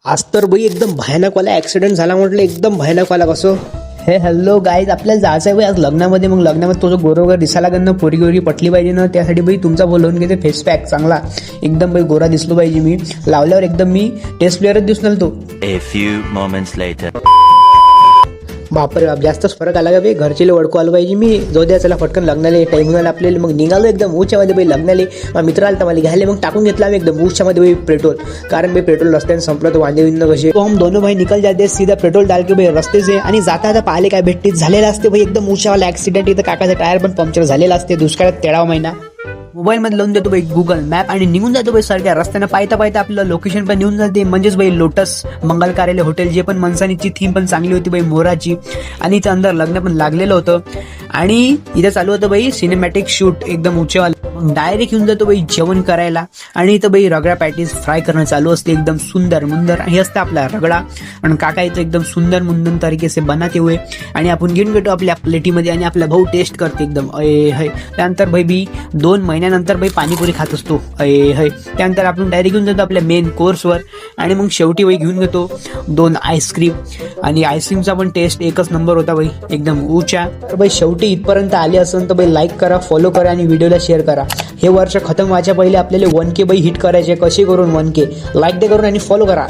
आज तर बाई एकदम भयानकवाला ऍक्सिडेंट झाला म्हटलं, एकदम भयानकवाला. कसं हे हॅलो गाईज, आपल्याला जायचं आहे बाई आज लग्नामध्ये. मग लग्नामध्ये तो जो गोरोगर दिसायला लागेल ना, पोरी गोरी पटली पाहिजे ना, त्यासाठी बाई तुमचा बोलवून घेते फेस पॅक चांगला. एकदम बाई गोरा दिसलो पाहिजे मी लावल्यावर, एकदम मी टेस्ट प्लेअरच दिसणार तो. A few moments later. बापरे बाप, जास्तच फरक आला का बाई. घरचे ओळखू आलो पाहिजे मी. जाऊ द्या, चला फटकन लग्नाले टाईम होणार आपल्याला. मग निघालो एकदम ऊच्यामध्ये बाई लग्नाले. मित्र आला तर मला घ्यायला, मग टाकून घेतला आम्ही एकदम ऊच्यामध्ये बाई पेट्रोल. कारण बाई पेट्रोल रस्त्याने संपलं तर वांदे विंद कसे. तो हम दोनों भाई निकल जाते सीधा पेट्रोल डाल के बाई रस्ते से. आणि जाता जाता पाहिले काय भेटते झालेलं असते बाई एकदम ऊच्यावाला ऍक्सिडेंट. इथं काकाचा टायर पण पंक्चर झालेला असते. दुष्काळात 13वा महिना. मोबाईलमध्ये लावून देतो बाई गुगल मॅप आणि निघून जातो बाई सारख्या रस्त्यानं. पाहता पाहता आपलं लोकेशन पण निघून जाते. म्हणजेच बाई लोटस मंगल कार्यालय हॉटेल, जे पण मनसानीची थीम पण चांगली होती बाई, मोराची. आणि इथं अंदर लग्न पण लागलेलं होतं. आणि इथं चालू होतं बाई सिनेमॅटिक शूट एकदम उंचेवाला. मग डायरेक्ट येऊन जातो बाई जेवण करायला. आणि इथं बाई रगडा पॅटीस फ्राय करणं चालू असते एकदम सुंदर मुंदर. हे असतं आपला रगडा. आणि काका इथं एकदम सुंदर मुंदन तरीके से बनाते हुए. आणि आपण घेऊन घेतो आपल्या प्लेटीमध्ये. आणि आपला भाऊ टेस्ट करते एकदम अय हय. त्यानंतर बाई 2 महिन्यानंतर बाई पाणीपुरी खात असतो अय हय. त्यानंतर आपण डायरेक्ट घेऊन जातो आपल्या मेन कोर्सवर. आणि मग शेवटी बाई घेऊन घेतो 2 आईस्क्रीम. आणि आईस्क्रीमचा पण टेस्ट एकच नंबर होता बाई, एकदम ऊचा. तर बाई शेवटी इथपर्यंत आले असेल तर बाई लाईक करा, फॉलो करा आणि व्हिडिओला शेअर करा. हे वर्ष खतम व्हायच्या पहिले आपल्याला 1K बाई हिट करायचे. कशी करून 1K लाईक दे करून आणि फॉलो करा.